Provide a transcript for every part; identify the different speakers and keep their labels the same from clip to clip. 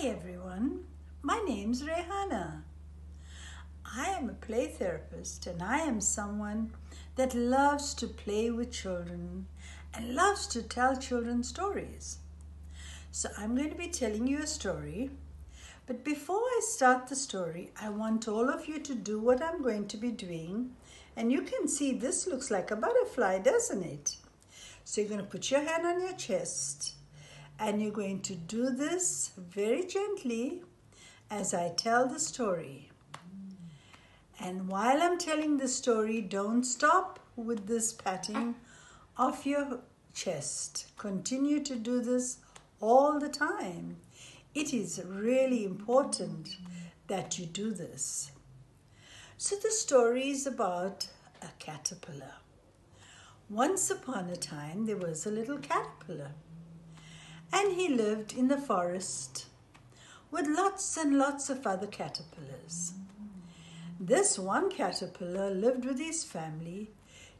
Speaker 1: Hi everyone, my name's Reyhana. I am a play therapist and I am someone that loves to play with children and loves to tell children stories. So I'm going to be telling you a story, but before I start the story, I want all of you to do what I'm going to be doing. And you can see this looks like a butterfly, doesn't it? So you're going to put your hand on your chest and you're going to do this very gently as I tell the story. And while I'm telling the story, don't stop with this patting of your chest. Continue to do this all the time. It is really important that you do this. So the story is about a caterpillar. Once upon a time, there was a little caterpillar. And he lived in the forest with lots and lots of other caterpillars. This one caterpillar lived with his family,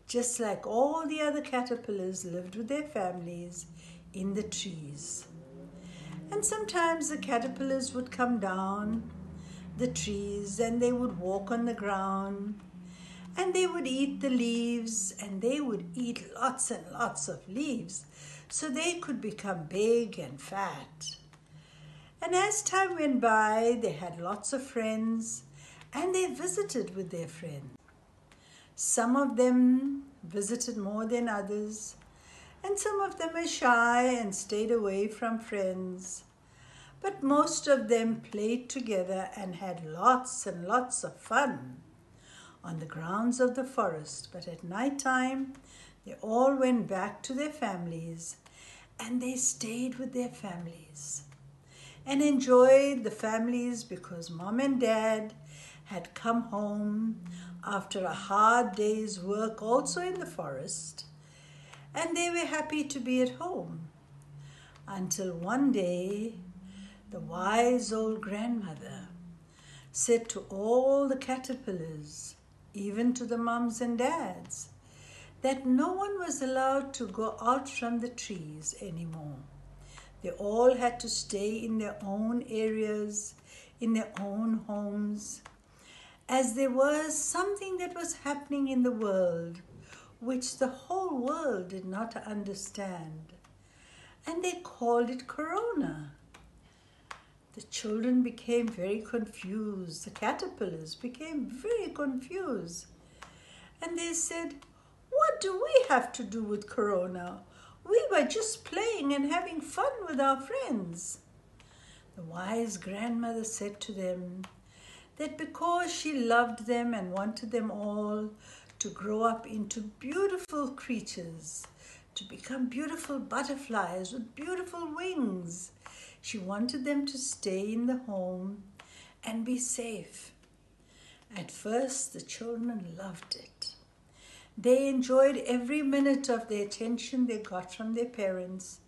Speaker 1: just like all the other caterpillars lived with their families in the trees. And sometimes the caterpillars would come down the trees and they would walk on the ground and they would eat the leaves, and they would eat lots and lots of leaves so they could become big and fat. And as time went by, they had lots of friends and they visited with their friends. Some of them visited more than others, and some of them were shy and stayed away from friends. But most of them played together and had lots and lots of fun on the grounds of the forest. But at night time, they all went back to their families and they stayed with their families and enjoyed the families because mom and dad had come home after a hard day's work also in the forest, and they were happy to be at home. Until one day, the wise old grandmother said to all the caterpillars, even to the mums and dads, that no one was allowed to go out from the trees anymore. They all had to stay in their own areas, in their own homes, as there was something that was happening in the world which the whole world did not understand. And they called it Corona. The children became very confused. The caterpillars became very confused. And they said, "What do we have to do with Corona? We were just playing and having fun with our friends." The wise grandmother said to them that because she loved them and wanted them all to grow up into beautiful creatures, to become beautiful butterflies with beautiful wings, she wanted them to stay in the home and be safe. At first, the children loved it. They enjoyed every minute of the attention they got from their parents.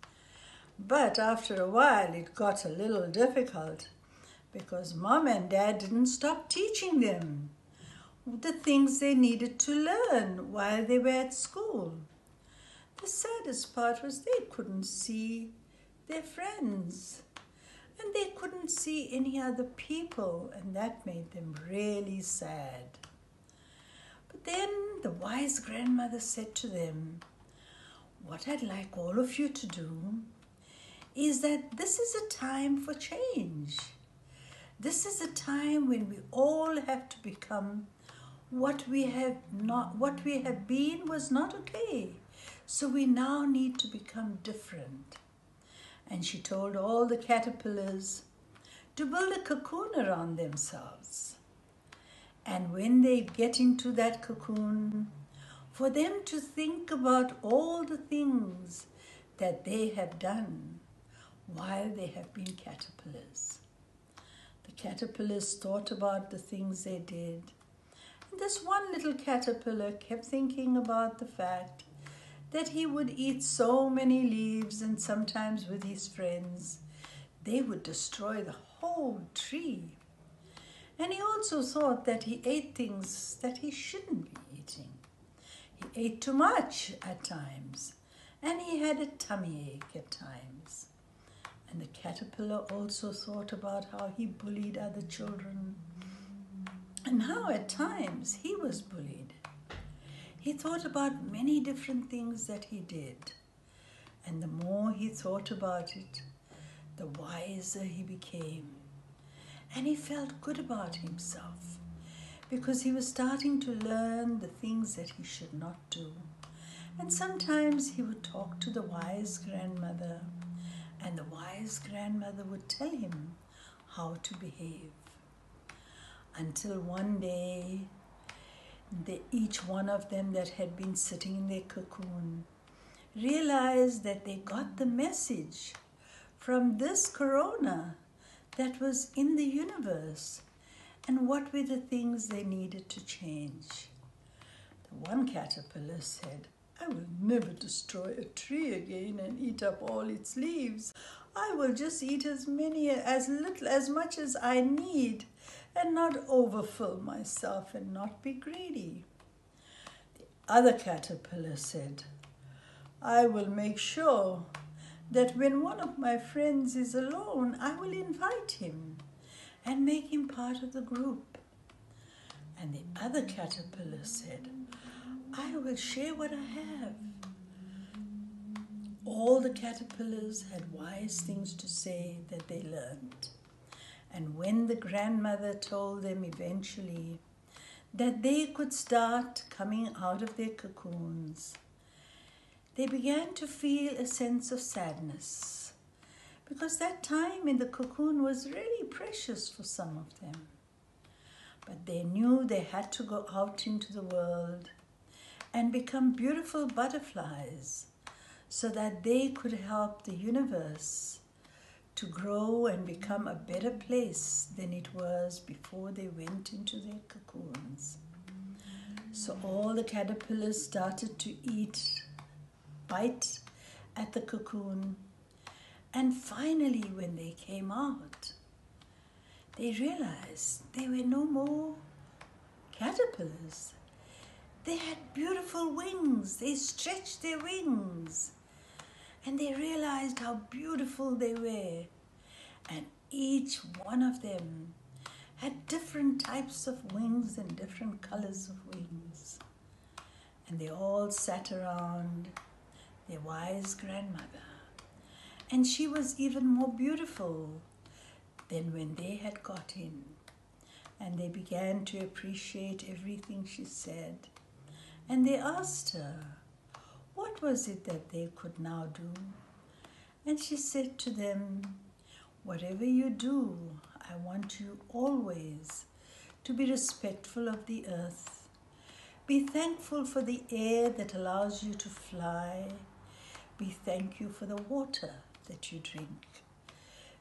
Speaker 1: But after a while, it got a little difficult because mom and dad didn't stop teaching them the things they needed to learn while they were at school. The saddest part was they couldn't see their friends and they couldn't see any other people, and that made them really sad. But then the wise grandmother said to them, "What I'd like all of you to do is that this is a time for change. This is a time when we all have to become what we have been was not okay. So we now need to become different." And she told all the caterpillars to build a cocoon around themselves. And when they get into that cocoon, for them to think about all the things that they have done while they have been caterpillars. The caterpillars thought about the things they did. And this one little caterpillar kept thinking about the fact that he would eat so many leaves, and sometimes with his friends, they would destroy the whole tree. And he also thought that he ate things that he shouldn't be eating. He ate too much at times, and he had a tummy ache at times. And the caterpillar also thought about how he bullied other children and how at times he was bullied. He thought about many different things that he did. And the more he thought about it, the wiser he became. And he felt good about himself because he was starting to learn the things that he should not do. And sometimes he would talk to the wise grandmother, and the wise grandmother would tell him how to behave. Until one day, each one of them that had been sitting in their cocoon realized that they got the message from this corona that was in the universe, and what were the things they needed to change. The one caterpillar said, "I will never destroy a tree again and eat up all its leaves. I will just eat as much as I need and not overfill myself and not be greedy." The other caterpillar said, "I will make sure that when one of my friends is alone, I will invite him and make him part of the group." And the other caterpillar said, "I will share what I have." All the caterpillars had wise things to say that they learned. And when the grandmother told them eventually that they could start coming out of their cocoons, they began to feel a sense of sadness, because that time in the cocoon was really precious for some of them. But they knew they had to go out into the world and become beautiful butterflies so that they could help the universe to grow and become a better place than it was before they went into their cocoons. So all the caterpillars started to bite at the cocoon, and finally when they came out, they realized they were no more caterpillars. They had beautiful wings. They stretched their wings. And they realized how beautiful they were. And each one of them had different types of wings and different colors of wings. And they all sat around their wise grandmother. And she was even more beautiful than when they had got in. And they began to appreciate everything she said. And they asked her, what was it that they could now do? And she said to them, "Whatever you do, I want you always to be respectful of the earth. Be thankful for the air that allows you to fly. Be thankful for the water that you drink.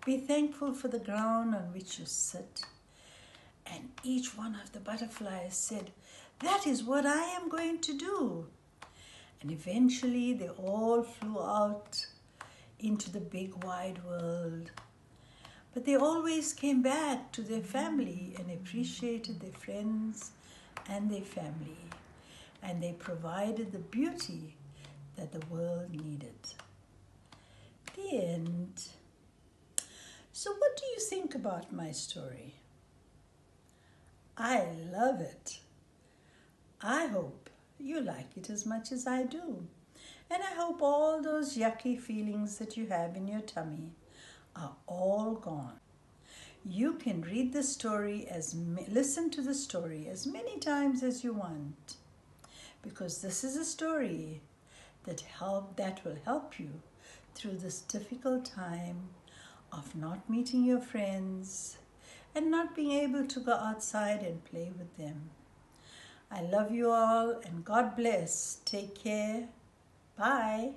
Speaker 1: Be thankful for the ground on which you sit." And each one of the butterflies said, "That is what I am going to do." And eventually they all flew out into the big wide world. But they always came back to their family and appreciated their friends and their family. And they provided the beauty that the world needed. The end. So what do you think about my story? I love it. I hope you like it as much as I do. And I hope all those yucky feelings that you have in your tummy are all gone. You can read the story listen to the story as many times as you want, because this is a story that will help you through this difficult time of not meeting your friends and not being able to go outside and play with them. I love you all, and God bless. Take care. Bye.